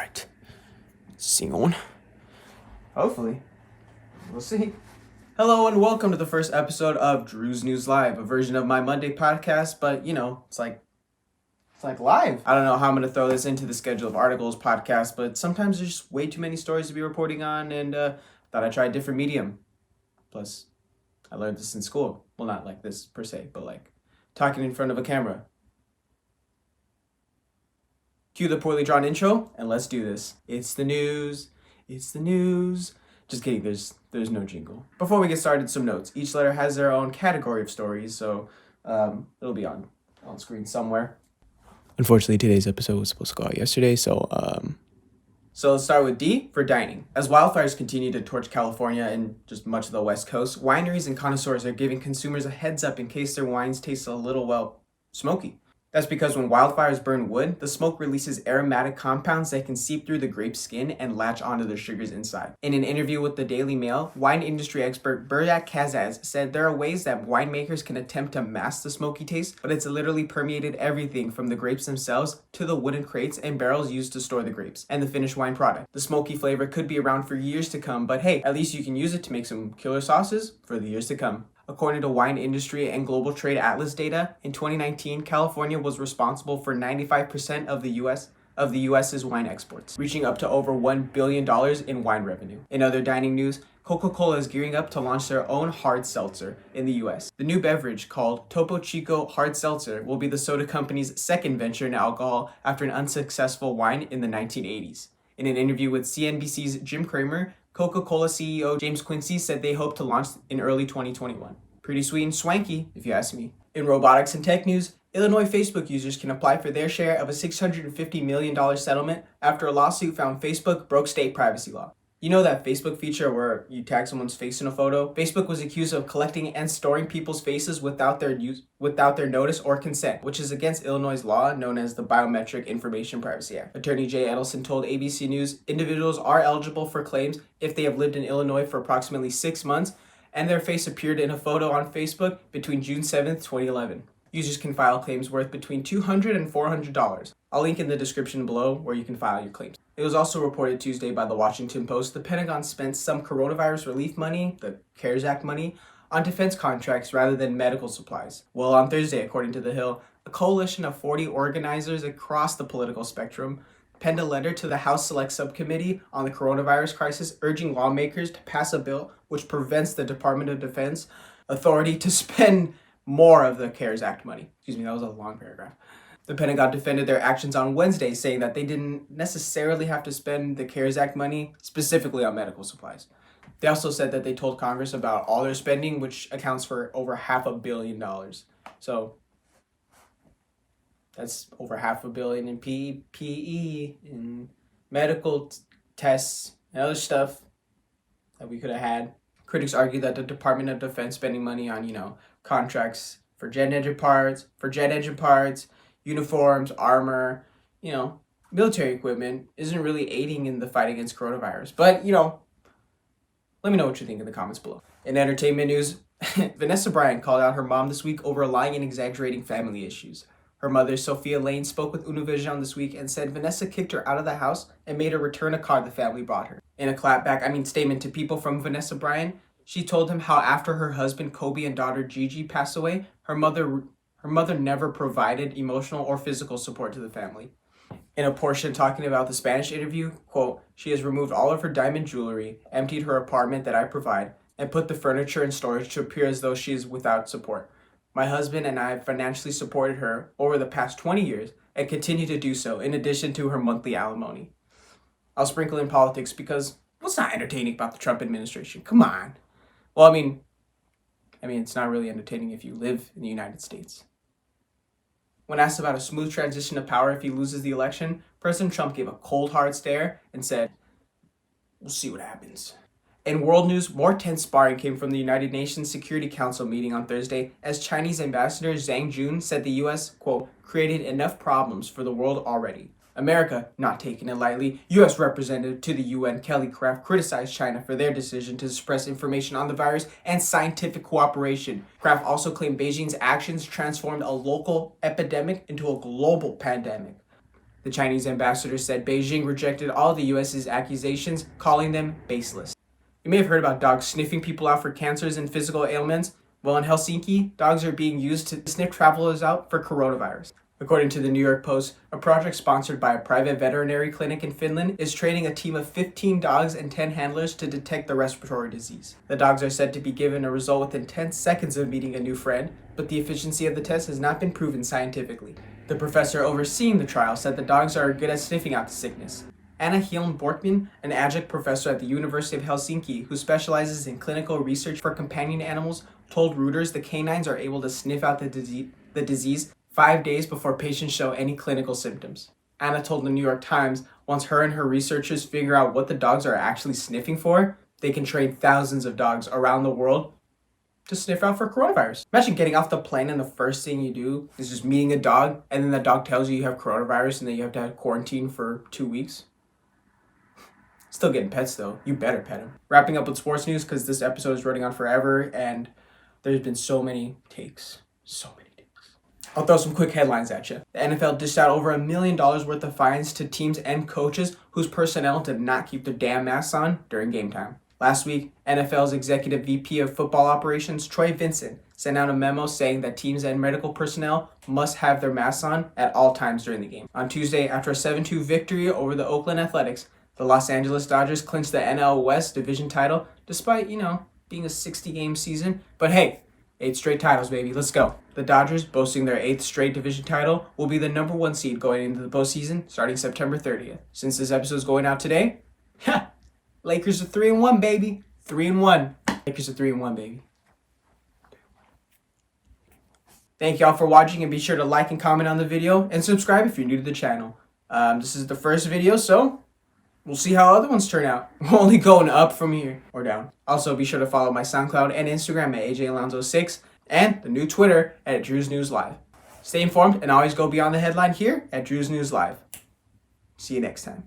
Alright. Sing on. Hopefully. We'll see. Hello and welcome to the first episode of Drew's News Live, a version of my Monday podcast, but it's like live. I don't know how I'm going to throw this into the schedule of articles, podcasts, but sometimes there's just way too many stories to be reporting on, and thought I'd try a different medium. Plus, I learned this in school. Well, not like this per se, but like talking in front of a camera. Cue the poorly drawn intro, and let's do this. It's the news. It's the news. Just kidding, there's no jingle. Before we get started, some notes. Each letter has their own category of stories, so it'll be on screen somewhere. Unfortunately, today's episode was supposed to go out yesterday, so let's start with D for dining. As wildfires continue to torch California and just much of the West Coast, wineries and connoisseurs are giving consumers a heads up in case their wines taste a little, smoky. That's because when wildfires burn wood, the smoke releases aromatic compounds that can seep through the grape's skin and latch onto the sugars inside. In an interview with the Daily Mail, wine industry expert Buryak Kazaz said there are ways that winemakers can attempt to mask the smoky taste, but it's literally permeated everything from the grapes themselves to the wooden crates and barrels used to store the grapes and the finished wine product. The smoky flavor could be around for years to come, but hey, at least you can use it to make some killer sauces for the years to come. According to Wine Industry and Global Trade Atlas data, in 2019, California was responsible for 95% of the US's wine exports, reaching up to over $1 billion in wine revenue. In other dining news, Coca-Cola is gearing up to launch their own hard seltzer in the US. The new beverage, called Topo Chico Hard Seltzer, will be the soda company's second venture in alcohol after an unsuccessful wine in the 1980s. In an interview with CNBC's Jim Cramer, Coca-Cola CEO James Quincy said they hope to launch in early 2021. Pretty sweet and swanky, if you ask me. In robotics and tech news, Illinois Facebook users can apply for their share of a $650 million settlement after a lawsuit found Facebook broke state privacy law. You know that Facebook feature where you tag someone's face in a photo? Facebook was accused of collecting and storing people's faces without their notice or consent, which is against Illinois' law known as the Biometric Information Privacy Act. Attorney Jay Edelson told ABC News individuals are eligible for claims if they have lived in Illinois for approximately 6 months and their face appeared in a photo on Facebook between June 7th, 2011. Users can file claims worth between $200 and $400. I'll link in the description below where you can file your claims. It was also reported Tuesday by the Washington Post the Pentagon spent some coronavirus relief money, the CARES Act money, on defense contracts rather than medical supplies. Well, on Thursday, according to The Hill, a coalition of 40 organizers across the political spectrum penned a letter to the House Select Subcommittee on the coronavirus crisis urging lawmakers to pass a bill which prevents the Department of Defense authority to spend more of the CARES Act money. Excuse me, that was a long paragraph. The Pentagon defended their actions on Wednesday, saying that they didn't necessarily have to spend the CARES Act money specifically on medical supplies. They also said that they told Congress about all their spending, which accounts for over $500 million. So that's over $500 million in PPE, in medical tests, and other stuff that we could have had. Critics argue that the Department of Defense spending money on, contracts for jet engine parts, uniforms, armor, military equipment isn't really aiding in the fight against coronavirus. But, let me know what you think in the comments below. In entertainment news, Vanessa Bryant called out her mom this week over lying and exaggerating family issues. Her mother, Sophia Lane, spoke with Univision this week and said Vanessa kicked her out of the house and made her return a card the family brought her. In a statement to people from Vanessa Bryant, she told him how after her husband Kobe and daughter Gigi passed away, her mother never provided emotional or physical support to the family. In a portion talking about the Spanish interview, quote, she has removed all of her diamond jewelry, emptied her apartment that I provide, and put the furniture in storage to appear as though she is without support. My husband and I have financially supported her over the past 20 years and continue to do so in addition to her monthly alimony. I'll sprinkle in politics because what's not entertaining about the Trump administration? Come on. Well, I mean, it's not really entertaining if you live in the United States. When asked about a smooth transition of power if he loses the election, President Trump gave a cold, hard stare and said, "We'll see what happens." In world news, more tense sparring came from the United Nations Security Council meeting on Thursday as Chinese Ambassador Zhang Jun said the U.S., quote, created enough problems for the world already. America, not taking it lightly, U.S. Representative to the UN Kelly Craft criticized China for their decision to suppress information on the virus and scientific cooperation. Craft also claimed Beijing's actions transformed a local epidemic into a global pandemic. The Chinese ambassador said Beijing rejected all the US's accusations, calling them baseless. You may have heard about dogs sniffing people out for cancers and physical ailments. Well, in Helsinki, dogs are being used to sniff travelers out for coronavirus. According to the New York Post, a project sponsored by a private veterinary clinic in Finland is training a team of 15 dogs and 10 handlers to detect the respiratory disease. The dogs are said to be given a result within 10 seconds of meeting a new friend, but the efficiency of the test has not been proven scientifically. The professor overseeing the trial said the dogs are good at sniffing out the sickness. Anna Hilm Borkman, an adjunct professor at the University of Helsinki who specializes in clinical research for companion animals, told Reuters the canines are able to sniff out the disease 5 days before patients show any clinical symptoms. Anna told the New York Times once her and her researchers figure out what the dogs are actually sniffing for, they can train thousands of dogs around the world to sniff out for coronavirus. Imagine getting off the plane and the first thing you do is just meeting a dog, and then the dog tells you have coronavirus and then you have to quarantine for 2 weeks. Still getting pets though. You better pet him. Wrapping up with sports news because this episode is running on forever and there's been so many takes. I'll throw some quick headlines at you. The NFL dished out over $1 million worth of fines to teams and coaches whose personnel did not keep their damn masks on during game time. Last week, NFL's Executive VP of Football Operations, Troy Vincent, sent out a memo saying that teams and medical personnel must have their masks on at all times during the game. On Tuesday, after a 7-2 victory over the Oakland Athletics, the Los Angeles Dodgers clinched the NL West division title despite, being a 60-game season. But hey, 8 straight titles, baby. Let's go. The Dodgers, boasting their 8th straight division title, will be the number 1 seed going into the postseason starting September 30th. Since this episode is going out today, Lakers are 3-1, baby. 3-1. Lakers are 3-1, baby. Thank y'all for watching, and be sure to like and comment on the video and subscribe if you're new to the channel. This is the first video, so we'll see how other ones turn out. We're only going up from here, or down. Also, be sure to follow my SoundCloud and Instagram at AJAlonzo6 and the new Twitter at Drew's News Live. Stay informed and always go beyond the headline here at Drew's News Live. See you next time.